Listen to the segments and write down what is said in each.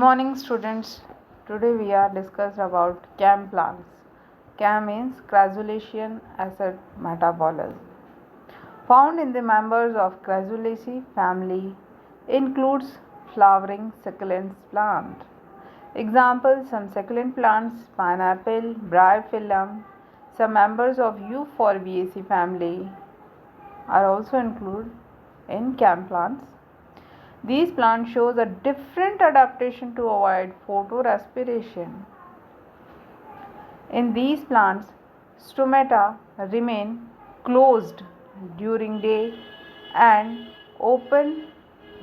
Morning students. Today we are discussed about CAM plants. CAM means Crassulacean acid metabolism. Found in the members of Crassulaceae family includes flowering succulent plant. Examples: some succulent plants, pineapple, bryophyllum. Some members of Euphorbiaceae family are also included in CAM plants. These plants shows a different adaptation to avoid photorespiration. In these plants, stomata remain closed during day and open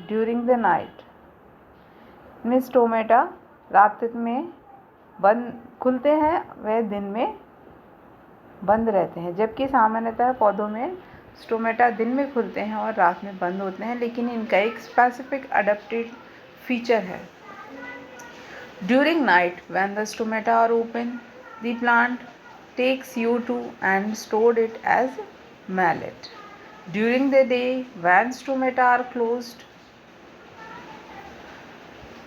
during the night. इनमें stomata रात में बंद खुलते हैं, वह दिन में बंद रहते हैं, जबकि सामान्यतः पौधों में स्टोमेटा दिन में खुलते हैं और रात में बंद होते हैं, लेकिन इनका एक स्पेसिफिक अडेप्टेड फीचर है. During night when the stomata are open, the plant takes CO2 and stored it as mallet. During the day when stomata are closed,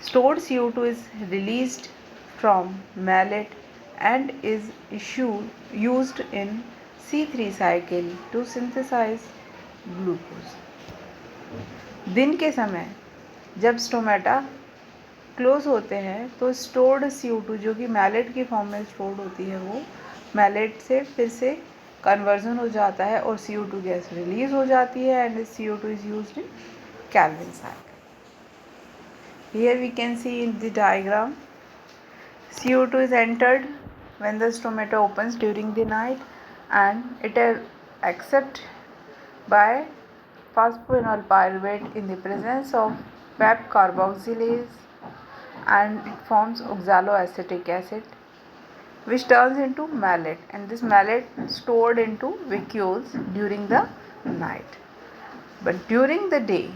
stored CO2 is released from mallet and is used in C3 cycle to synthesize glucose. दिन के समय जब stomata close होते हैं तो stored CO2 जो कि mallet की फॉर्म में स्टोर्ड होती है, वो मैलेट से फिर से कन्वर्जन हो जाता है और CO2 गैस रिलीज हो जाती है and CO2 is used in Calvin cycle. Here we can see in the diagram CO2 is entered when the stomata opens during the night and it is accepted by phosphoenol pyruvate in the presence of PEP carboxylase and it forms oxaloacetic acid which turns into malate, and this malate stored into vacuoles during the night. But during the day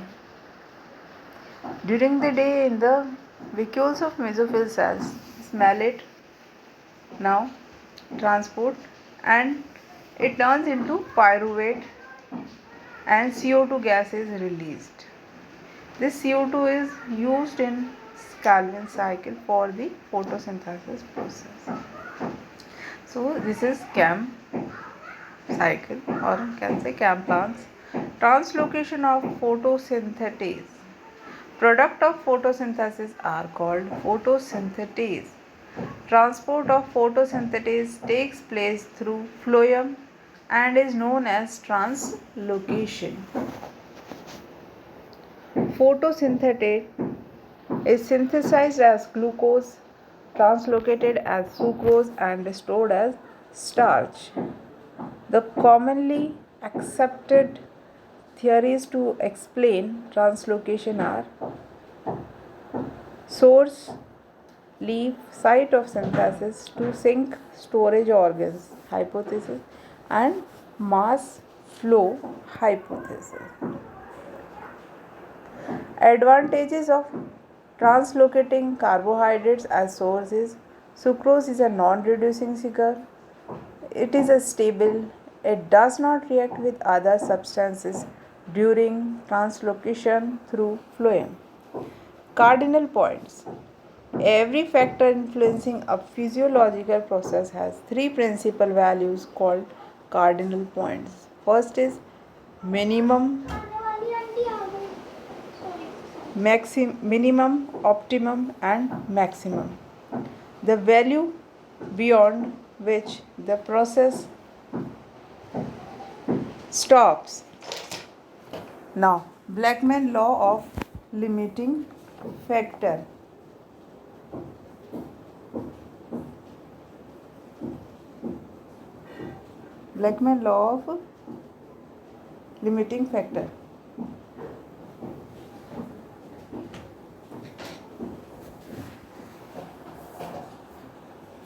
in the vacuoles of mesophyll cells, this malate now transport and it turns into pyruvate and CO2 gas is released. This CO2 is used in Calvin cycle for the photosynthesis process. So this is CAM cycle, or can say CAM plants. Translocation of photosynthesis. Product of photosynthesis are called photosynthesis. Transport of photosynthesis takes place through phloem and is known as translocation. Photosynthetate is synthesized as glucose, translocated as sucrose and stored as starch. The commonly accepted theories to explain translocation are source, leaf, site of synthesis to sink storage organs hypothesis and mass flow hypothesis. Advantages of translocating carbohydrates as sources. Sucrose is a non-reducing sugar. It is a stable. It does not react with other substances during translocation through phloem. Cardinal points. Every factor influencing a physiological process has three principal values called cardinal points. First is minimum, optimum and maximum. The value beyond which the process stops. Now, Blackman law of limiting factor. Blackman law of limiting factor.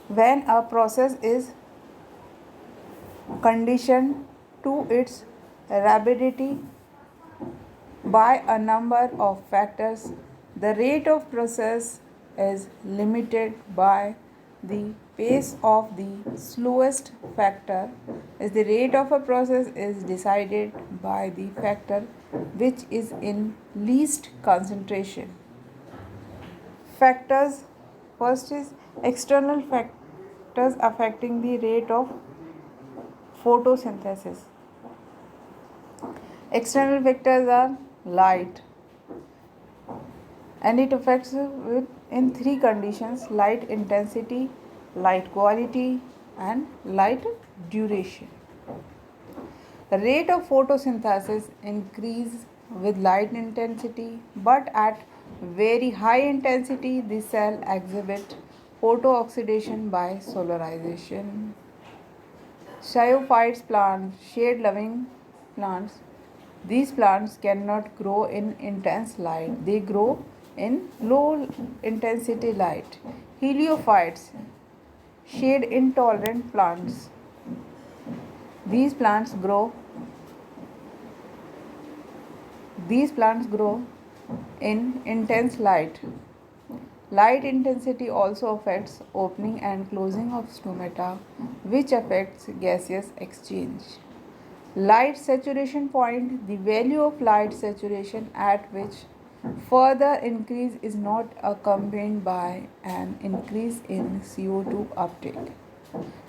When a process is conditioned to its rapidity by a number of factors, the rate of process is limited by the pace of the slowest factor. Is the rate of a process is decided by the factor which is in least concentration. factors. First is external factors affecting the rate of photosynthesis. External factors are light, and it affects in three conditions: light intensity, light quality, and light duration. The rate of photosynthesis increases with light intensity, but at very high intensity the cell exhibit photooxidation by solarization. Pseuophytes plants, shade-loving plants. These plants cannot grow in intense light. They grow in low intensity light. Heliophytes, shade intolerant plants. These plants grow in intense light. Light intensity also affects opening and closing of stomata, which affects gaseous exchange. Light saturation point, the value of light saturation at which further increase is not accompanied by an increase in CO2 uptake.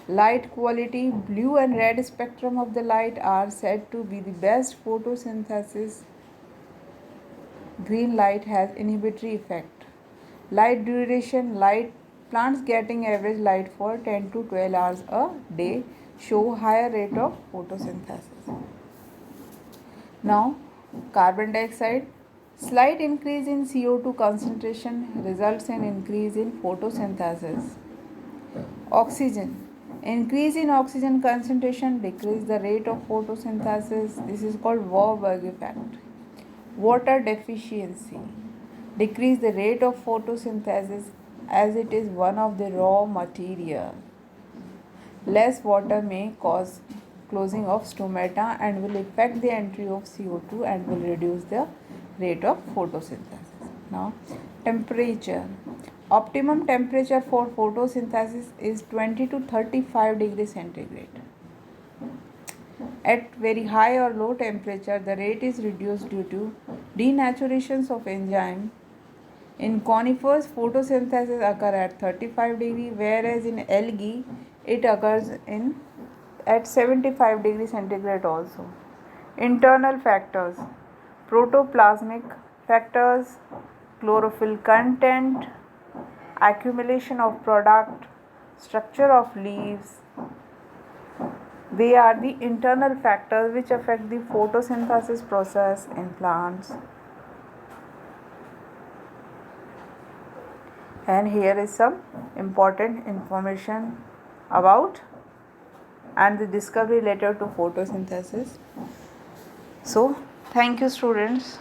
Light quality, blue and red spectrum of the light are said to be the best photosynthesis. Green light has inhibitory effect. Light duration, light plants getting average light for 10 to 12 hours a day show higher rate of photosynthesis. Now, carbon dioxide. Slight increase in CO2 concentration results in increase in photosynthesis. Oxygen. Increase in oxygen concentration decrease the rate of photosynthesis. This is called Warburg effect. Water deficiency. Decrease the rate of photosynthesis as it is one of the raw material. Less water may cause closing of stomata and will affect the entry of CO2 and will reduce the rate of photosynthesis. Now, temperature. Optimum temperature for photosynthesis is 20 to 35 degrees centigrade. At very high or low temperature, the rate is reduced due to denaturations of enzyme. In conifers, photosynthesis occurs at 35 degree, whereas in algae, it occurs at 75 degrees centigrade also. Internal factors: protoplasmic factors, chlorophyll content, accumulation of product, structure of leaves. They are the internal factors which affect the photosynthesis process in plants. And here is some important information about and the discovery related to photosynthesis. So, thank you students.